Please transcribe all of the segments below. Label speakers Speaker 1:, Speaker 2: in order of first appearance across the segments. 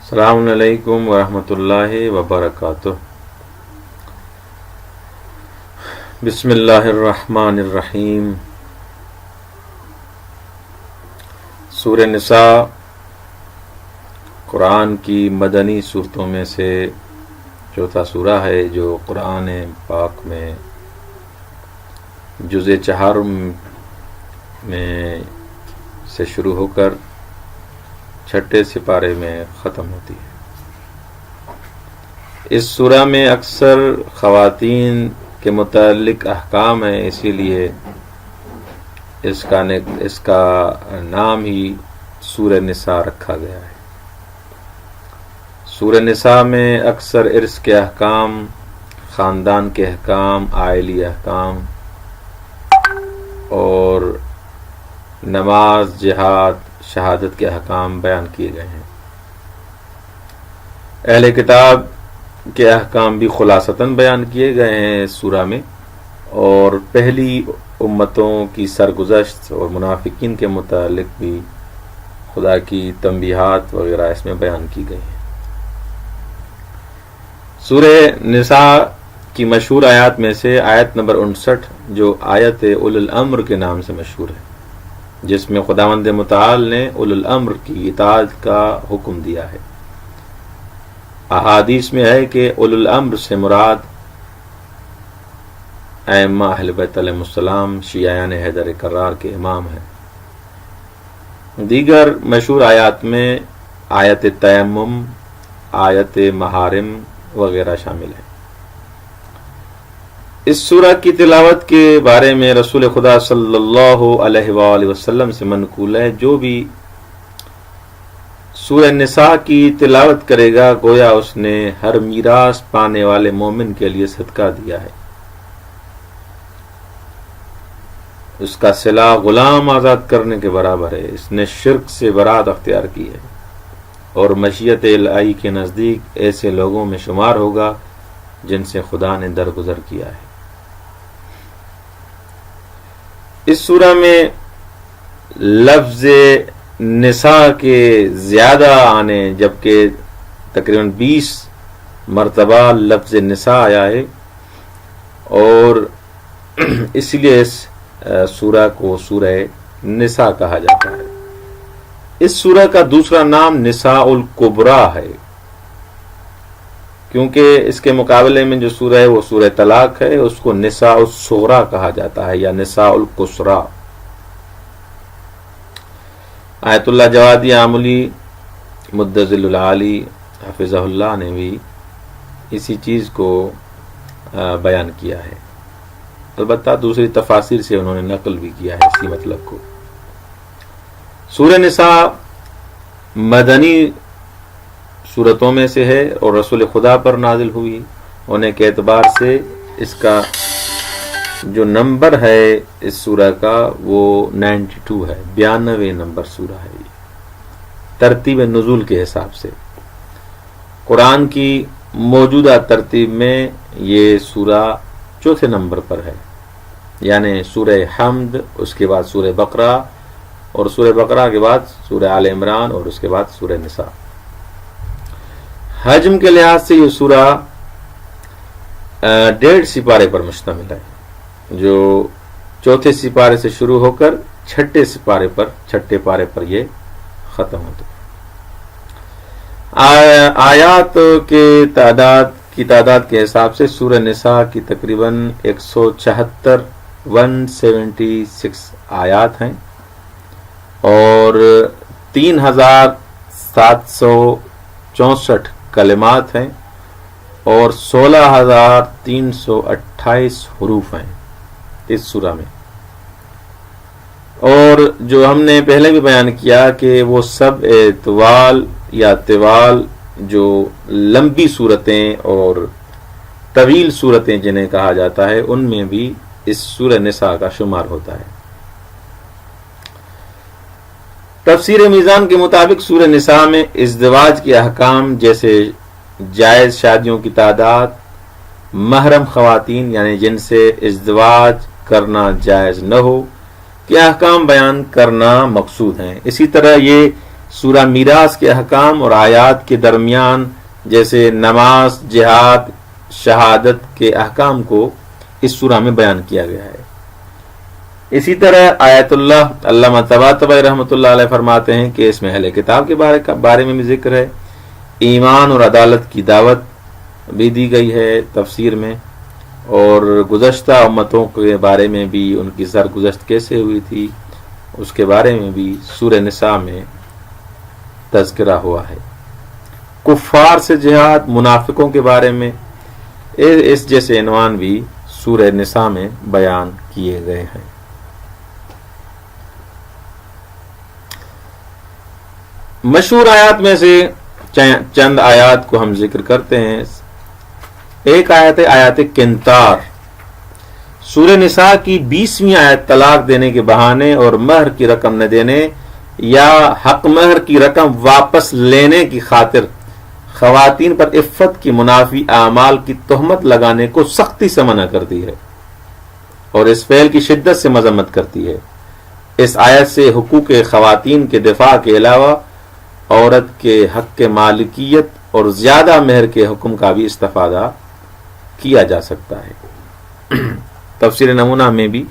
Speaker 1: السلام علیکم ورحمۃ اللہ وبرکاتہ۔ بسم اللہ الرحمن الرحیم۔ سورہ نساء قرآن کی مدنی صورتوں میں سے چوتھا سورہ ہے جو قرآن پاک میں جزء 4 میں سے شروع ہو کر 6 سپارے میں ختم ہوتی ہے۔ اس سورہ میں اکثر خواتین کے متعلق احکام ہیں، اسی لیے اس کا نام ہی سورہ نساء رکھا گیا ہے۔ سورہ نساء میں اکثر ارث کے احکام، خاندان کے احکام، عائلی احکام اور نماز، جہاد، شہادت کے احکام بیان کیے گئے ہیں۔ اہل کتاب کے احکام بھی خلاصتاً بیان کیے گئے ہیں اس سورہ میں، اور پہلی امتوں کی سرگزشت اور منافقین کے متعلق بھی خدا کی تنبیہات وغیرہ اس میں بیان کی گئی ہیں۔ سورہ نساء کی مشہور آیات میں سے آیت نمبر 59 جو آیت اولو الامر کے نام سے مشہور ہے، جس میں خداوند متعال نے اولو الامر کی اطاعت کا حکم دیا ہے۔ احادیث میں ہے کہ اولو الامر سے مراد ائمہ اہل بیت علیہ السلام، شیعیان حیدر کرار کے امام ہیں۔ دیگر مشہور آیات میں آیت تیمم، آیت محارم وغیرہ شامل ہیں۔ اس سورہ کی تلاوت کے بارے میں رسول خدا صلی اللہ علیہ وآلہ وسلم سے منقول ہے، جو بھی سورہ نساء کی تلاوت کرے گا گویا اس نے ہر میراث پانے والے مومن کے لیے صدقہ دیا ہے۔ اس کا صلہ غلام آزاد کرنے کے برابر ہے۔ اس نے شرک سے برات اختیار کی ہے اور مشیت الہی کے نزدیک ایسے لوگوں میں شمار ہوگا جن سے خدا نے درگزر کیا ہے۔ اس سورہ میں لفظ نساء کے زیادہ آنے، جبکہ تقریباً 20 مرتبہ لفظ نساء آیا ہے، اور اس لیے اس سورہ کو سورہ نساء کہا جاتا ہے۔ اس سورہ کا دوسرا نام نساء الکبریٰ ہے، کیونکہ اس کے مقابلے میں جو سورہ ہے وہ سورہ طلاق ہے، اس کو نساء الصغریٰ کہا جاتا ہے یا نساء القصریٰ۔ آیت اللہ جوادی عاملی مدظل العالی حفظہ اللہ نے بھی اسی چیز کو بیان کیا ہے، البتہ دوسری تفاسیر سے انہوں نے نقل بھی کیا ہے اسی مطلب کو۔ سورہ نساء مدنی صورتوں میں سے ہے اور رسول خدا پر نازل ہوئی ہونے کے اعتبار سے اس کا جو نمبر ہے اس سورہ کا وہ 92 ہے، 92 نمبر سورہ ہے۔ یہ ترتیب نزول کے حساب سے قرآن کی موجودہ ترتیب میں یہ سورہ 4 نمبر پر ہے، یعنی سورہ حمد، اس کے بعد سورہ بقرہ، اور سورہ بقرہ کے بعد سورہ آل عمران، اور اس کے بعد سورہ نساء۔ حجم کے لحاظ سے یہ سورہ 1.5 سپارے پر مشتمل ہے، جو 4 سپارے سے شروع ہو کر 6 پارے پر یہ ختم ہوتا ہے۔ آیات کی تعداد کے حساب سے سورہ نساء کی تقریباً 176 آیات ہیں اور 3764 کلمات ہیں اور 16328 حروف ہیں اس سورہ میں۔ اور جو ہم نے پہلے بھی بیان کیا کہ وہ سب طوال یا طوال جو لمبی صورتیں اور طویل صورتیں جنہیں کہا جاتا ہے، ان میں بھی اس سورہ نساء کا شمار ہوتا ہے۔ تفسیر میزان کے مطابق سورہ نساء میں ازدواج کے احکام جیسے جائز شادیوں کی تعداد، محرم خواتین یعنی جن سے ازدواج کرنا جائز نہ ہو کے احکام بیان کرنا مقصود ہیں۔ اسی طرح یہ سورہ میراث کے احکام اور آیات کے درمیان جیسے نماز، جہاد، شہادت کے احکام کو اس سورہ میں بیان کیا گیا ہے۔ اسی طرح آیت اللہ علامہ طباطبائی رحمۃ اللہ علیہ فرماتے ہیں کہ اس میں اہل کتاب کے بارے میں بھی ذکر ہے، ایمان اور عدالت کی دعوت بھی دی گئی ہے تفسیر میں، اور گزشتہ امتوں کے بارے میں بھی ان کی سرگزشت کیسے ہوئی تھی اس کے بارے میں بھی سورہ نساء میں تذکرہ ہوا ہے۔ کفار سے جہاد، منافقوں کے بارے میں اس جیسے عنوان بھی سورہ نساء میں بیان کیے گئے ہیں۔ مشہور آیات میں سے چند آیات کو ہم ذکر کرتے ہیں۔ ایک آیت ہے آیت کنتار، سورہ نساء کی 20ویں آیت طلاق دینے کے بہانے اور مہر کی رقم نہ دینے یا حق مہر کی رقم واپس لینے کی خاطر خواتین پر عفت کی منافی اعمال کی تہمت لگانے کو سختی سے منع کرتی ہے اور اس فعل کی شدت سے مذمت کرتی ہے۔ اس آیت سے حقوق خواتین کے دفاع کے علاوہ عورت کے حق کے مالکیت اور زیادہ مہر کے حکم کا بھی استفادہ کیا جا سکتا ہے۔ تفسیر نمونہ میں بھی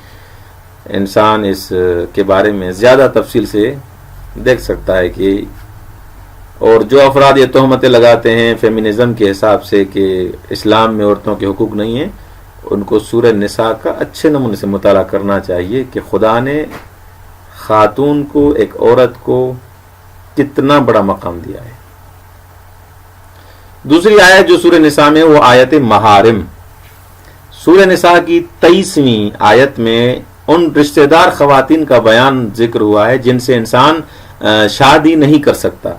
Speaker 1: انسان اس کے بارے میں زیادہ تفصیل سے دیکھ سکتا ہے کہ اور جو افراد یہ تہمتیں لگاتے ہیں فیمنزم کے حساب سے کہ اسلام میں عورتوں کے حقوق نہیں ہیں، ان کو سورہ نساء کا اچھے نمونے سے مطالعہ کرنا چاہیے کہ خدا نے خاتون کو، ایک عورت کو کتنا بڑا مقام دیا ہے۔ دوسری آیت جو سورہ نساء میں وہ آیت محارم، سورہ نساء کی 23ویں آیت میں ان رشتہ دار خواتین کا بیان ذکر ہوا ہے جن سے انسان شادی نہیں کر سکتا۔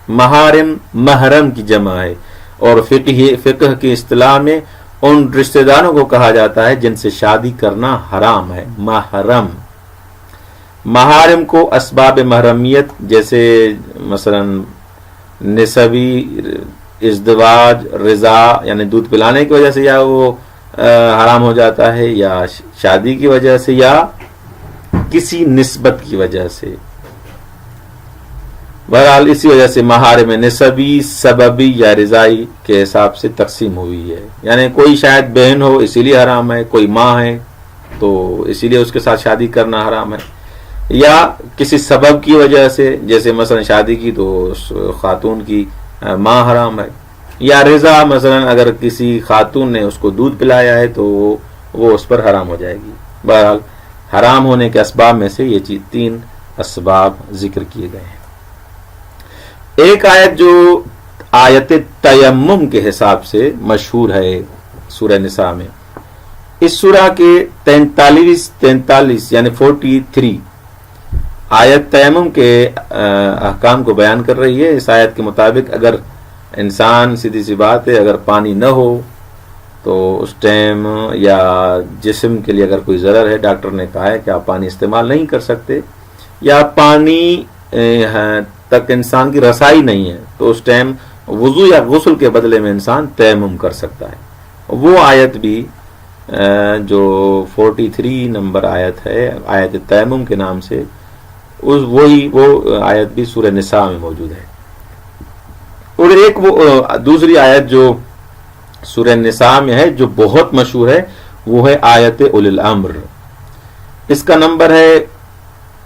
Speaker 1: محارم محرم کی جمع ہے اور فقہ کی اصطلاح میں ان رشتہ داروں کو کہا جاتا ہے جن سے شادی کرنا حرام ہے۔ محرم، محارم کو اسباب محرمیت جیسے مثلا نسبی ازدواج، رضا یعنی دودھ پلانے کی وجہ سے یا وہ حرام ہو جاتا ہے، یا شادی کی وجہ سے یا کسی نسبت کی وجہ سے، بہرحال اسی وجہ سے محارم نسبی، سببی یا رضائی کے حساب سے تقسیم ہوئی ہے۔ یعنی کوئی شاید بہن ہو اسی لیے حرام ہے، کوئی ماں ہے تو اسی لیے اس کے ساتھ شادی کرنا حرام ہے، یا کسی سبب کی وجہ سے جیسے مثلا شادی کی تو خاتون کی ماں حرام ہے، یا رضا مثلا اگر کسی خاتون نے اس کو دودھ پلایا ہے تو وہ اس پر حرام ہو جائے گی۔ بہرحال حرام ہونے کے اسباب میں سے یہ 3 اسباب ذکر کیے گئے ہیں۔ ایک آیت جو آیت تیمم کے حساب سے مشہور ہے سورہ نساء میں، اس سورہ کے 43 یعنی 43 آیت تیمم کے احکام کو بیان کر رہی ہے۔ اس آیت کے مطابق اگر انسان، سیدھی سی بات ہے، اگر پانی نہ ہو تو اس ٹائم یا جسم کے لیے اگر کوئی ضرر ہے، ڈاکٹر نے کہا ہے کہ آپ پانی استعمال نہیں کر سکتے، یا پانی تک انسان کی رسائی نہیں ہے، تو اس ٹائم وضو یا غسل کے بدلے میں انسان تیمم کر سکتا ہے۔ وہ آیت بھی جو 43 نمبر آیت ہے آیت تیمم کے نام سے، وہ آیت بھی سورہ نساء میں موجود ہے۔ اور ایک وہ دوسری آیت جو سورہ نساء میں ہے جو بہت مشہور ہے، وہ ہے آیت اولی الامر۔ اس کا نمبر ہے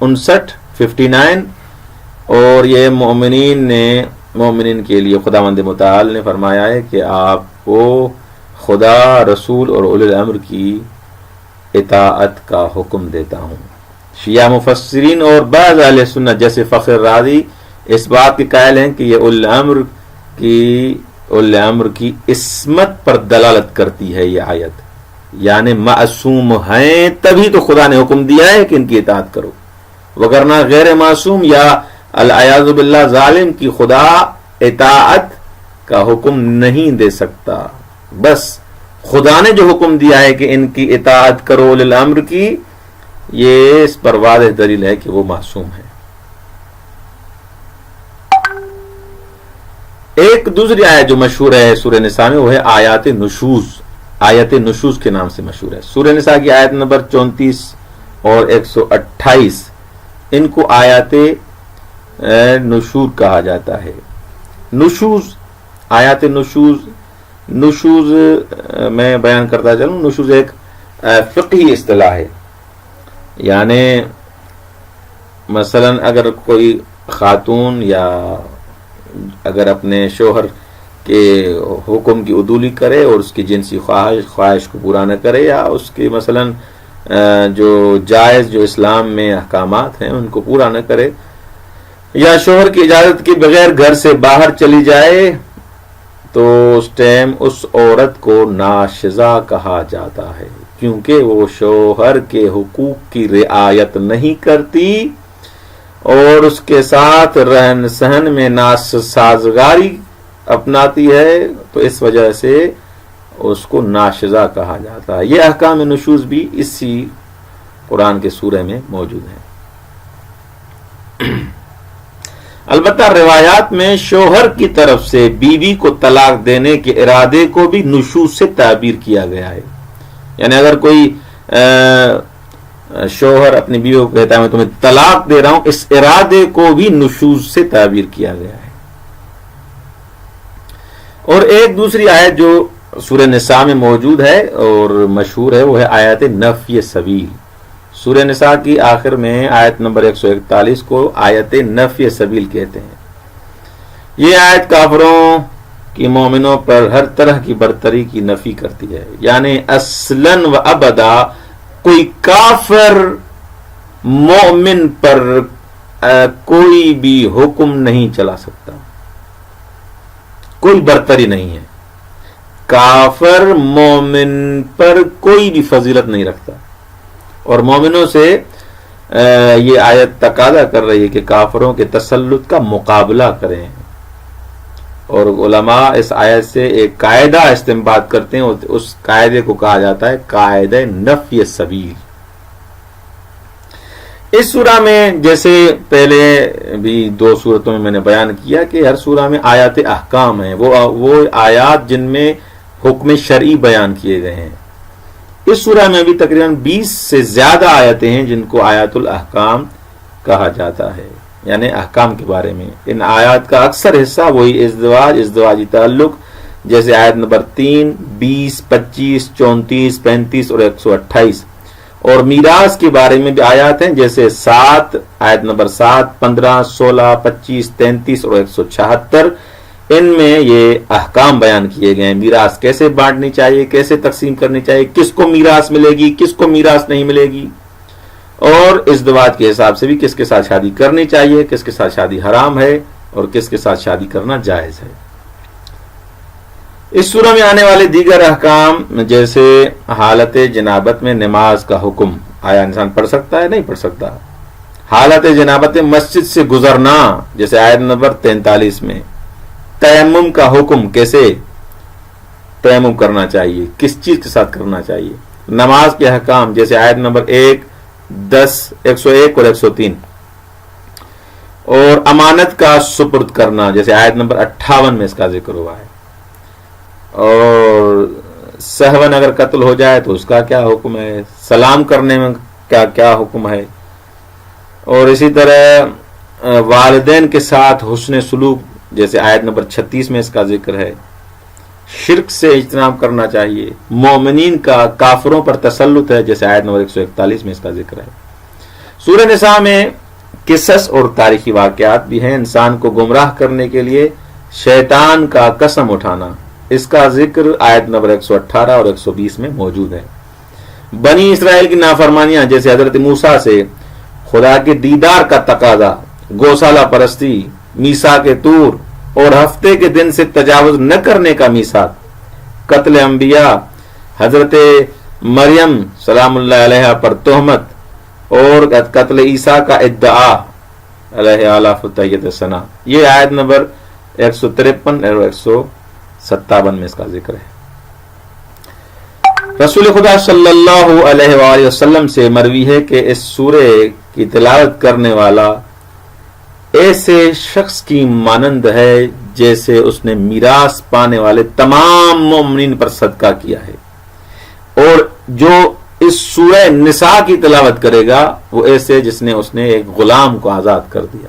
Speaker 1: 59 اور یہ مومنین کے لیے خداوند متعال نے فرمایا ہے کہ آپ کو خدا، رسول اور اولی الامر کی اطاعت کا حکم دیتا ہوں۔ شیعہ مفسرین اور بعض اہل سنت جیسے فخر رازی اس بات کے قائل ہیں کہ یہ اولی الامر کی عصمت پر دلالت کرتی ہے یہ آیت، یعنی معصوم ہیں تبھی تو خدا نے حکم دیا ہے کہ ان کی اطاعت کرو، وگرنہ غیر معصوم یا العیاذ باللہ ظالم کی خدا اطاعت کا حکم نہیں دے سکتا۔ بس خدا نے جو حکم دیا ہے کہ ان کی اطاعت کرو اولی الامر کی، یہ اس پر واضح دلیل ہے کہ وہ معصوم ہے۔ ایک دوسری آیت جو مشہور ہے سورہ نساء میں وہ ہے آیات نشوز، آیت نشوز کے نام سے مشہور ہے۔ سورہ نساء کی آیت نمبر 34 اور 128 ان کو آیات نشور کہا جاتا ہے۔ نشوز، آیات نشوز میں بیان کرتا چلوں، نشوز ایک فقہی اصطلاح ہے، یعنی مثلا اگر کوئی خاتون یا اگر اپنے شوہر کے حکم کی عدولی کرے اور اس کی جنسی خواہش کو پورا نہ کرے، یا اس کی مثلا جو جائز جو اسلام میں احکامات ہیں ان کو پورا نہ کرے، یا شوہر کی اجازت کے بغیر گھر سے باہر چلی جائے، تو اس ٹائم اس عورت کو ناشزہ کہا جاتا ہے، کیونکہ وہ شوہر کے حقوق کی رعایت نہیں کرتی اور اس کے ساتھ رہن سہن میں ناسازگاری اپناتی ہے، تو اس وجہ سے اس کو ناشزہ کہا جاتا ہے۔ یہ احکام نشوز بھی اسی قرآن کے سورہ میں موجود ہیں۔ البتہ روایات میں شوہر کی طرف سے بیوی کو طلاق دینے کے ارادے کو بھی نشوز سے تعبیر کیا گیا ہے، یعنی اگر کوئی شوہر اپنی بیوی کو کہتا ہے میں تمہیں طلاق دے رہا ہوں، اس ارادے کو بھی نشوز سے تعبیر کیا گیا ہے۔ اور ایک دوسری آیت جو سورہ نساء میں موجود ہے اور مشہور ہے، وہ ہے آیت نفی سبیل۔ سورہ نساء کی آخر میں آیت نمبر 141 کو آیت نفی سبیل کہتے ہیں۔ یہ آیت کافروں کی مومنوں پر ہر طرح کی برتری کی نفی کرتی ہے، یعنی اصلاً و ابدا کوئی کافر مومن پر کوئی بھی حکم نہیں چلا سکتا، کوئی برتری نہیں ہے، کافر مومن پر کوئی بھی فضیلت نہیں رکھتا۔ اور مومنوں سے یہ آیت تقاضا کر رہی ہے کہ کافروں کے تسلط کا مقابلہ کریں، اور علماء اس آیت سے ایک قاعدہ استنباط کرتے ہیں، اس قاعدے کو کہا جاتا ہے قاعدہ نفی سبیل۔ اس سورہ میں جیسے پہلے بھی 2 سورتوں میں نے بیان کیا کہ ہر سورہ میں آیات احکام ہیں، وہ آیات جن میں حکم شرعی بیان کیے گئے ہیں۔ اس سورہ میں بھی تقریباً 20 سے زیادہ آیتیں ہیں جن کو آیات الاحکام کہا جاتا ہے، یعنی احکام کے بارے میں۔ ان آیات کا اکثر حصہ وہی ازدواجی تعلق، جیسے آیت نمبر 3، 20، 25، 34، 35 اور 128، اور میراث کے بارے میں بھی آیات ہیں، جیسے 7، آیت نمبر 7، 15، 16، 25، 33 اور 176۔ ان میں یہ احکام بیان کیے گئے ہیں، میراث کیسے بانٹنی چاہیے، کیسے تقسیم کرنی چاہیے، کس کو میراث ملے گی، کس کو میراث نہیں ملے گی، اور ازدواج کے حساب سے بھی کس کے ساتھ شادی کرنی چاہیے، کس کے ساتھ شادی حرام ہے اور کس کے ساتھ شادی کرنا جائز ہے۔ اس سورہ میں آنے والے دیگر احکام جیسے حالت جنابت میں نماز کا حکم، آیا انسان پڑھ سکتا ہے؟ نہیں پڑھ سکتا۔ حالت جنابت مسجد سے گزرنا، جیسے آیت نمبر 43 میں۔ تیمم کا حکم، کیسے تیمم کرنا چاہیے، کس چیز کے ساتھ کرنا چاہیے۔ نماز کے احکام، جیسے آیت نمبر 1، 10، 101 اور 103۔ اور امانت کا سپرد کرنا، جیسے آیت نمبر 58 میں اس کا ذکر ہوا ہے۔ اور سہون اگر قتل ہو جائے تو اس کا کیا حکم ہے، سلام کرنے میں کیا حکم ہے، اور اسی طرح والدین کے ساتھ حسن سلوک، جیسے آیت نمبر 36 میں اس کا ذکر ہے۔ شرک سے اجتناب کرنا چاہیے، مومنین کا کافروں پر تسلط ہے، جیسے آیت نمبر 141 میں اس کا ذکر ہے۔ سورہ نساء میں قصص اور تاریخی واقعات بھی ہیں، انسان کو گمراہ کرنے کے لیے شیطان کا قسم اٹھانا، اس کا ذکر آیت نمبر 118 اور 120 میں موجود ہے۔ بنی اسرائیل کی نافرمانیاں، جیسے حضرت موسیٰ سے خدا کے دیدار کا تقاضا، گوشالہ پرستی، میثاق طور اور ہفتے کے دن سے تجاوز نہ کرنے کا میثاق، قتل انبیاء، حضرت مریم سلام اللہ علیہ پر تہمت، اور قتل عیسیٰ کا ادعا علیہ آلاف الطیبۃ ثنا، یہ آیت نمبر 153 اور 157 میں اس کا ذکر ہے۔ رسول خدا صلی اللہ علیہ وآلہ وسلم سے مروی ہے کہ اس سورہ کی تلاوت کرنے والا ایسے شخص کی مانند ہے جیسے اس نے میراث پانے والے تمام مومنین پر صدقہ کیا ہے، اور جو اس سورہ نساء کی تلاوت کرے گا وہ ایسے جس نے اس نے ایک غلام کو آزاد کر دیا۔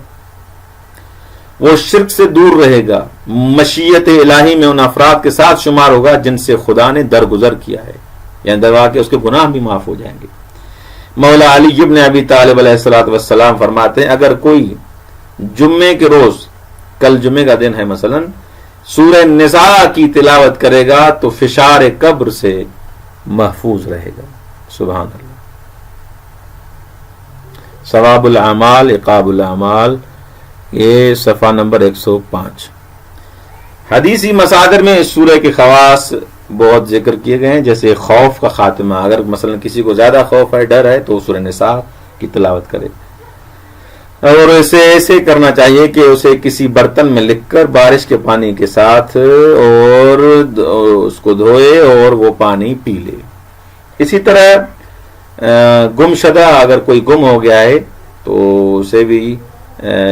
Speaker 1: وہ شرک سے دور رہے گا، مشیت الہی میں ان افراد کے ساتھ شمار ہوگا جن سے خدا نے درگزر کیا ہے، یعنی درگزر کے اس کے گناہ بھی معاف ہو جائیں گے۔ مولا علی ابن ابی طالب علیہ الصلوۃ والسلام فرماتے ہیں اگر کوئی جمعے کے روز، کل جمعے کا دن ہے مثلا، سورہ نساء کی تلاوت کرے گا تو فشار قبر سے محفوظ رہے گا۔ سبحان اللہ۔ ثواب الاعمال عقاب الاعمال، یہ صفحہ نمبر 105۔ حدیثی مصادر میں اس سورہ کے خواص بہت ذکر کیے گئے ہیں، جیسے خوف کا خاتمہ، اگر مثلا کسی کو زیادہ خوف ہے، ڈر ہے، تو سورہ نساء کی تلاوت کرے، اور اسے ایسے کرنا چاہیے کہ اسے کسی برتن میں لکھ کر بارش کے پانی کے ساتھ اور اس کو دھوئے اور وہ پانی پی لے۔ اسی طرح گم شدہ اگر کوئی گم ہو گیا ہے تو اسے بھی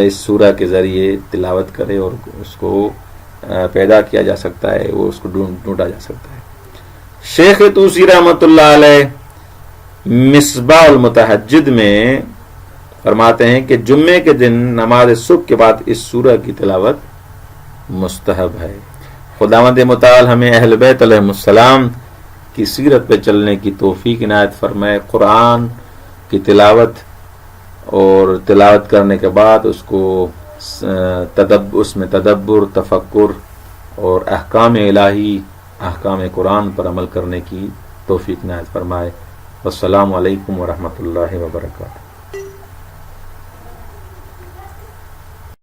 Speaker 1: اس سورہ کے ذریعے تلاوت کرے اور اس کو پیدا کیا جا سکتا ہے، وہ اس کو ڈھونڈا جا سکتا ہے۔ شیخ طوسی رحمۃ اللہ علیہ مصباح المتہجد میں فرماتے ہیں کہ جمعے کے دن نماز صبح کے بعد اس سورہ کی تلاوت مستحب ہے۔ خداوند متعال ہمیں اہل بیت علیہ السلام کی سیرت پہ چلنے کی توفیق عنایت فرمائے۔ قرآن کی تلاوت اور تلاوت کرنے کے بعد اس کو اس میں تدبر، تفکر اور احکام الہی، احکام قرآن پر عمل کرنے کی توفیق عنایت فرمائے۔ والسلام علیکم ورحمۃ اللہ وبرکاتہ۔